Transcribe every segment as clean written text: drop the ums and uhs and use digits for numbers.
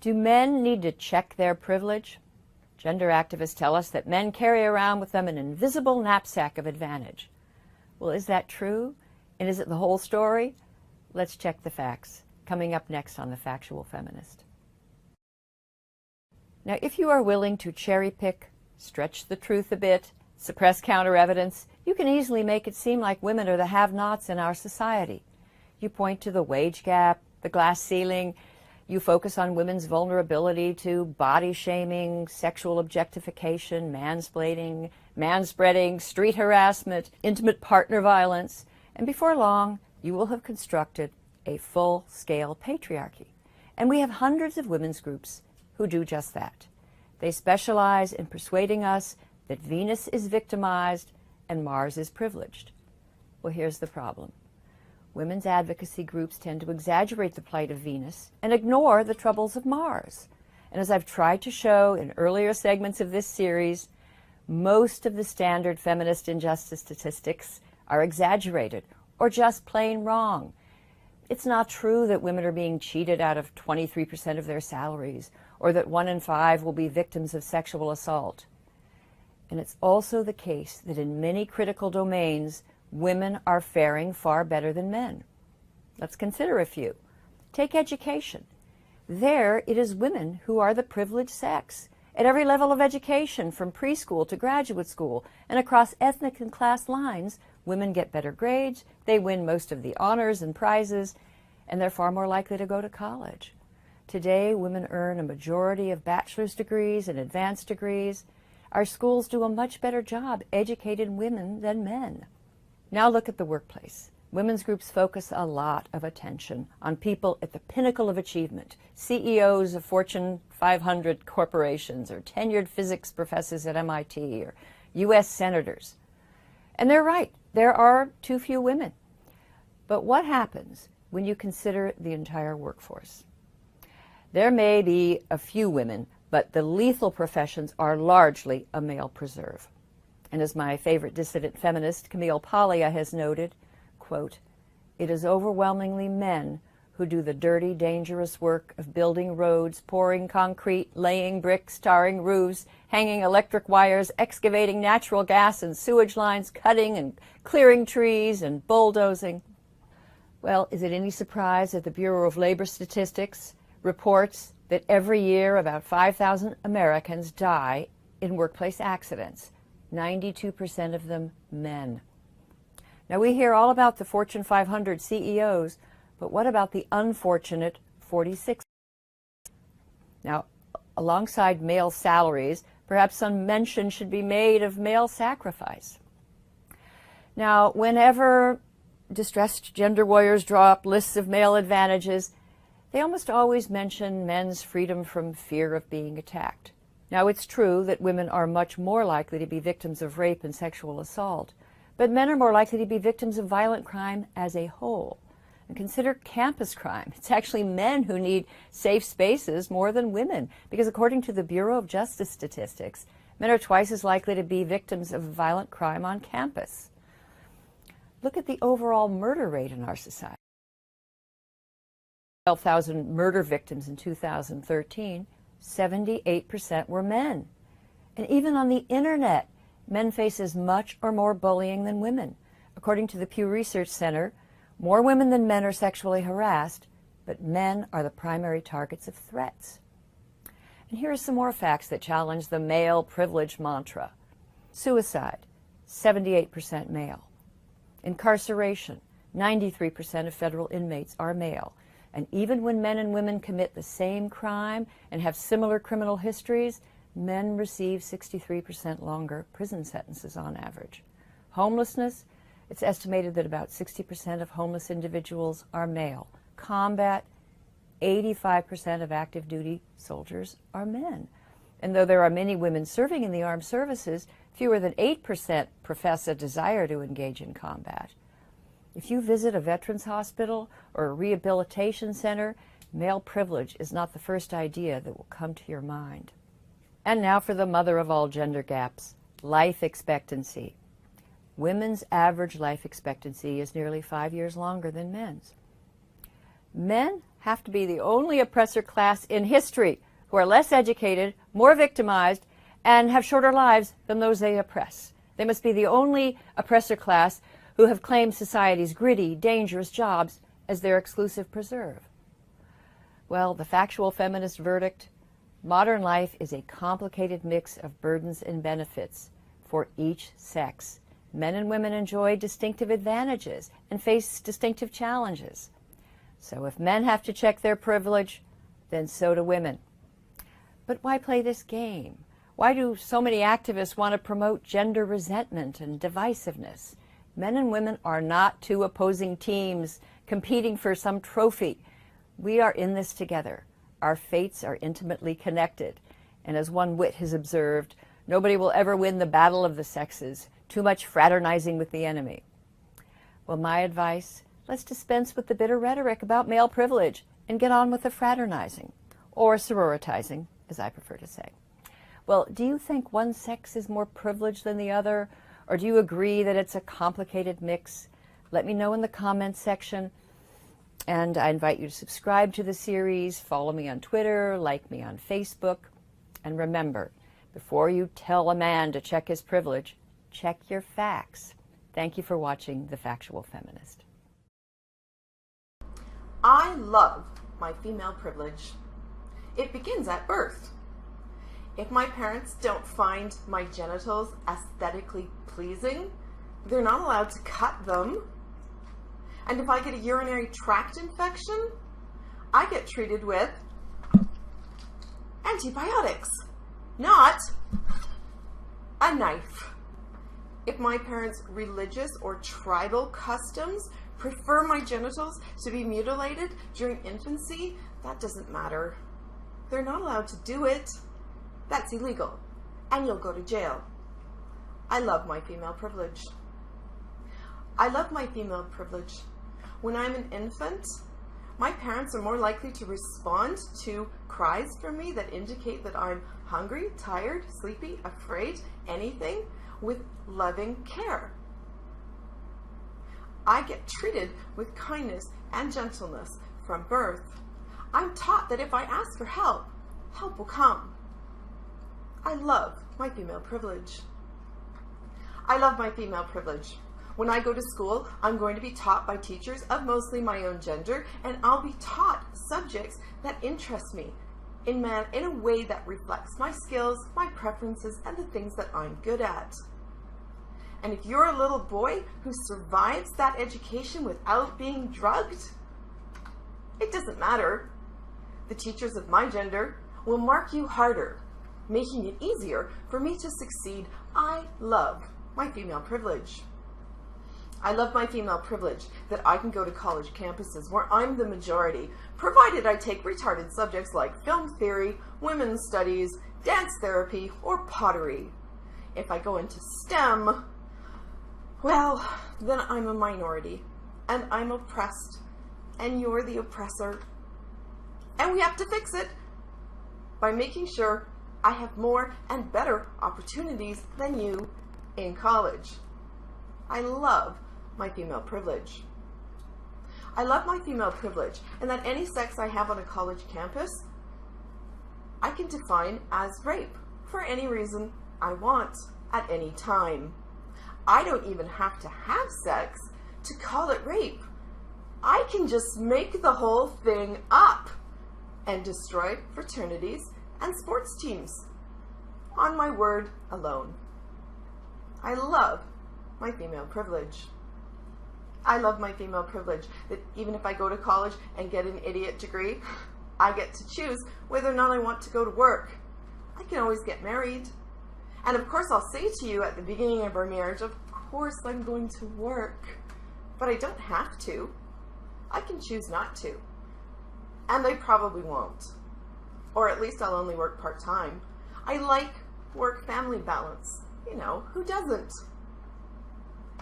Do men need to check their privilege? Gender activists tell us that men carry around with them an invisible knapsack of advantage. Well, is that true? And is it the whole story? Let's check the facts, coming up next on The Factual Feminist. Now, if you are willing to cherry pick, stretch the truth a bit, suppress counter-evidence, you can easily make it seem like women are the have-nots in our society. You point to the wage gap, the glass ceiling. You focus on women's vulnerability to body shaming, sexual objectification, manspreading, street harassment, intimate partner violence, and before long, you will have constructed a full-scale patriarchy. And we have hundreds of women's groups who do just that. They specialize in persuading us that Venus is victimized and Mars is privileged. Well, here's the problem. Women's advocacy groups tend to exaggerate the plight of Venus and ignore the troubles of Mars. And as I've tried to show in earlier segments of this series, most of the standard feminist injustice statistics are exaggerated or just plain wrong. It's not true that women are being cheated out of 23% of their salaries, or that 1 in 5 will be victims of sexual assault. And it's also the case that in many critical domains, women are faring far better than men. Let's consider a few. Take education. There, it is women who are the privileged sex. At every level of education, from preschool to graduate school, and across ethnic and class lines, women get better grades, they win most of the honors and prizes, and they're far more likely to go to college. Today, women earn a majority of bachelor's degrees and advanced degrees. Our schools do a much better job educating women than men. Now look at the workplace. Women's groups focus a lot of attention on people at the pinnacle of achievement, CEOs of Fortune 500 corporations, or tenured physics professors at MIT, or U.S. senators. And they're right, there are too few women. But what happens when you consider the entire workforce? There may be a few women, but the lethal professions are largely a male preserve. And as my favorite dissident feminist, Camille Paglia, has noted, quote, "It is overwhelmingly men who do the dirty, dangerous work of building roads, pouring concrete, laying bricks, tarring roofs, hanging electric wires, excavating natural gas and sewage lines, cutting and clearing trees, and bulldozing." Well, is it any surprise that the Bureau of Labor Statistics reports that every year about 5,000 Americans die in workplace accidents? 92% of them men. Now, we hear all about the Fortune 500 CEOs, but what about the unfortunate 46? Now, alongside male salaries, perhaps some mention should be made of male sacrifice. Now, whenever distressed gender warriors draw up lists of male advantages, they almost always mention men's freedom from fear of being attacked. Now, it's true that women are much more likely to be victims of rape and sexual assault, but men are more likely to be victims of violent crime as a whole. And consider campus crime. It's actually men who need safe spaces more than women, because according to the Bureau of Justice Statistics, men are twice as likely to be victims of violent crime on campus. Look at the overall murder rate in our society. 12,000 murder victims in 2013. 78% were men. And even on the internet, men face as much or more bullying than women. According to the Pew Research Center, more women than men are sexually harassed, but men are the primary targets of threats. And here are some more facts that challenge the male privilege mantra. Suicide, 78% male. Incarceration, 93% of federal inmates are male. And even when men and women commit the same crime and have similar criminal histories, men receive 63% longer prison sentences on average. Homelessness, it's estimated that about 60% of homeless individuals are male. Combat, 85% of active duty soldiers are men. And though there are many women serving in the armed services, fewer than 8% profess a desire to engage in combat. If you visit a veterans hospital or a rehabilitation center, male privilege is not the first idea that will come to your mind. And now for the mother of all gender gaps, life expectancy. Women's average life expectancy is nearly 5 years longer than men's. Men have to be the only oppressor class in history who are less educated, more victimized, and have shorter lives than those they oppress. They must be the only oppressor class who have claimed society's gritty, dangerous jobs as their exclusive preserve. Well, the factual feminist verdict: modern life is a complicated mix of burdens and benefits for each sex. Men and women enjoy distinctive advantages and face distinctive challenges. So if men have to check their privilege, then so do women. But why play this game? Why do so many activists want to promote gender resentment and divisiveness? Men and women are not two opposing teams competing for some trophy. We are in this together. Our fates are intimately connected. And as one wit has observed, nobody will ever win the battle of the sexes. Too much fraternizing with the enemy. Well, my advice: let's dispense with the bitter rhetoric about male privilege and get on with the fraternizing, or sororitizing, as I prefer to say. Well, do you think one sex is more privileged than the other, or do you agree that it's a complicated mix? Let me know in the comments section, and I invite you to subscribe to the series, follow me on Twitter, like me on Facebook, and remember, before you tell a man to check his privilege, check your facts. Thank you for watching The Factual Feminist. I love my female privilege. It begins at birth. If my parents don't find my genitals aesthetically pleasing, they're not allowed to cut them. And if I get a urinary tract infection, I get treated with antibiotics, not a knife. If my parents' religious or tribal customs prefer my genitals to be mutilated during infancy, that doesn't matter. They're not allowed to do it. That's illegal, and you'll go to jail. I love my female privilege. I love my female privilege. When I'm an infant, my parents are more likely to respond to cries from me that indicate that I'm hungry, tired, sleepy, afraid, anything, with loving care. I get treated with kindness and gentleness from birth. I'm taught that if I ask for help, help will come. I love my female privilege. I love my female privilege. When I go to school, I'm going to be taught by teachers of mostly my own gender, and I'll be taught subjects that interest me in a way that reflects my skills, my preferences, and the things that I'm good at. And if you're a little boy who survives that education without being drugged, it doesn't matter. The teachers of my gender will mark you harder, making it easier for me to succeed. I love my female privilege. I love my female privilege that I can go to college campuses where I'm the majority, provided I take retarded subjects like film theory, women's studies, dance therapy, or pottery. If I go into STEM, well, then I'm a minority, and I'm oppressed, and you're the oppressor. And we have to fix it by making sure I have more and better opportunities than you in college. I love my female privilege. I love my female privilege, and that any sex I have on a college campus, I can define as rape for any reason I want at any time. I don't even have to have sex to call it rape. I can just make the whole thing up and destroy fraternities and sports teams on my word alone. I love my female privilege. I love my female privilege that even if I go to college and get an idiot degree, I get to choose whether or not I want to go to work. I can always get married. And of course I'll say to you at the beginning of our marriage, of course I'm going to work, but I don't have to. I can choose not to. And I probably won't. Or at least I'll only work part-time. I like work-family balance. You know, who doesn't?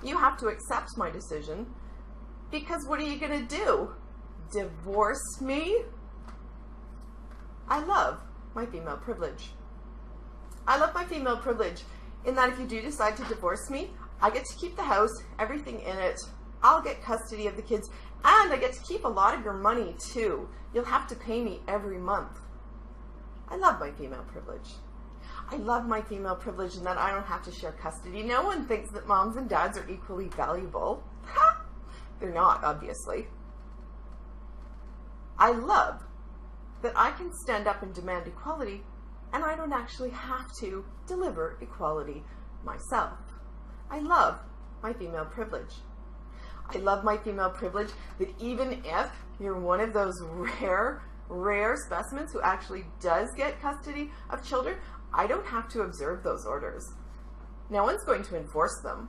You have to accept my decision, because what are you going to do? Divorce me? I love my female privilege. I love my female privilege in that if you do decide to divorce me, I get to keep the house, everything in it. I'll get custody of the kids, And I get to keep a lot of your money too. You'll have to pay me every month. I love my female privilege. I love my female privilege in that I don't have to share custody. No one thinks that moms and dads are equally valuable. Ha! They're not, obviously. I love that I can stand up and demand equality, and I don't actually have to deliver equality myself. I love my female privilege. I love my female privilege that even if you're one of those rare specimens who actually does get custody of children, I don't have to observe those orders. No one's going to enforce them.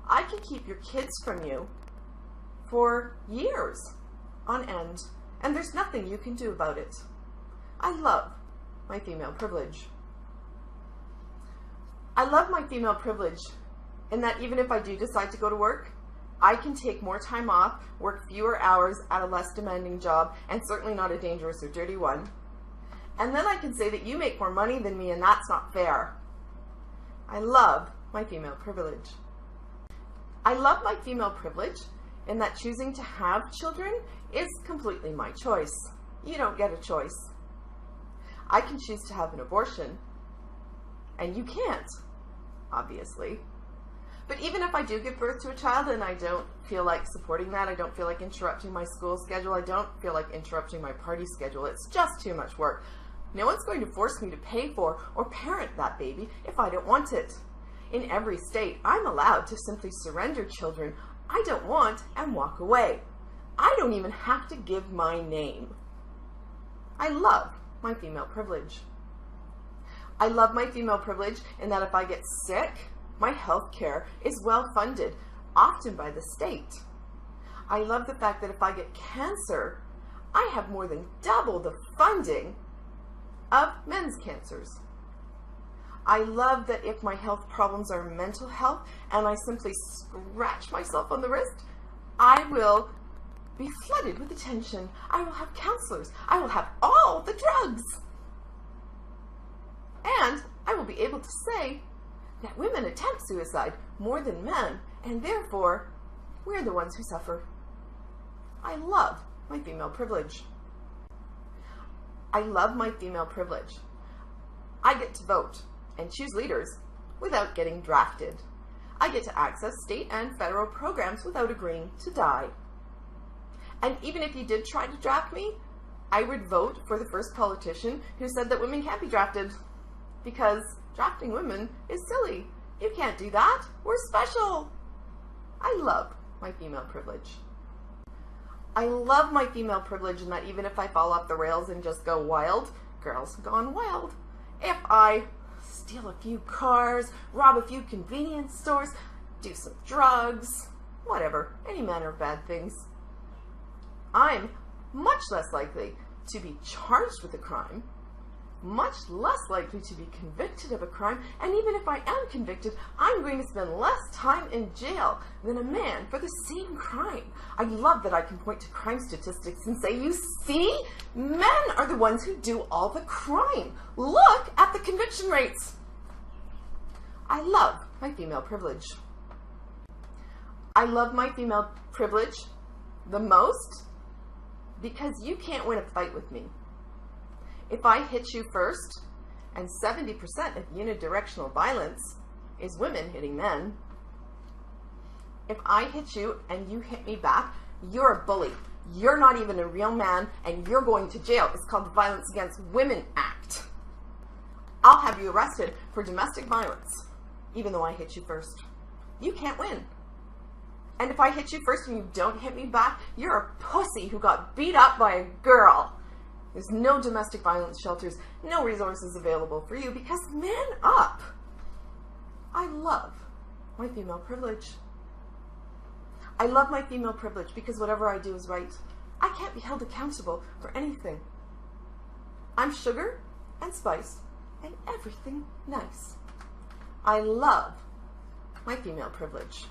I can keep your kids from you for years on end, and there's nothing you can do about it. I love my female privilege. I love my female privilege in that even if I do decide to go to work, I can take more time off, work fewer hours at a less demanding job, and certainly not a dangerous or dirty one. And then I can say that you make more money than me, and that's not fair. I love my female privilege. I love my female privilege in that choosing to have children is completely my choice. You don't get a choice. I can choose to have an abortion, and you can't, obviously. But even if I do give birth to a child and I don't feel like supporting that, I don't feel like interrupting my school schedule, I don't feel like interrupting my party schedule, it's just too much work. No one's going to force me to pay for or parent that baby if I don't want it. In every state, I'm allowed to simply surrender children I don't want and walk away. I don't even have to give my name. I love my female privilege. I love my female privilege in that if I get sick, my health care is well funded, often by the state. I love the fact that if I get cancer, I have more than double the funding of men's cancers. I love that if my health problems are mental health and I simply scratch myself on the wrist, I will be flooded with attention. I will have counselors. I will have all the drugs. And I will be able to say that women attempt suicide more than men, and therefore, we're the ones who suffer. I love my female privilege. I love my female privilege. I get to vote and choose leaders without getting drafted. I get to access state and federal programs without agreeing to die. And even if you did try to draft me, I would vote for the first politician who said that women can't be drafted, because drafting women is silly. You can't do that. We're special. I love my female privilege. I love my female privilege in that even if I fall off the rails and just go wild, girls gone wild. If I steal a few cars, rob a few convenience stores, do some drugs, whatever, any manner of bad things, I'm much less likely to be charged with a crime, much less likely to be convicted of a crime, and even if I am convicted, I'm going to spend less time in jail than a man for the same crime. I love that I can point to crime statistics and say, you see, men are the ones who do all the crime. Look at the conviction rates. I love my female privilege. I love my female privilege the most because you can't win a fight with me. If I hit you first, and 70% of unidirectional violence is women hitting men, if I hit you and you hit me back, you're a bully. You're not even a real man, and you're going to jail. It's called the Violence Against Women Act. I'll have you arrested for domestic violence, even though I hit you first. You can't win. And if I hit you first and you don't hit me back, you're a pussy who got beat up by a girl. There's no domestic violence shelters, no resources available for you because man up. I love my female privilege. I love my female privilege because whatever I do is right. I can't be held accountable for anything. I'm sugar and spice and everything nice. I love my female privilege.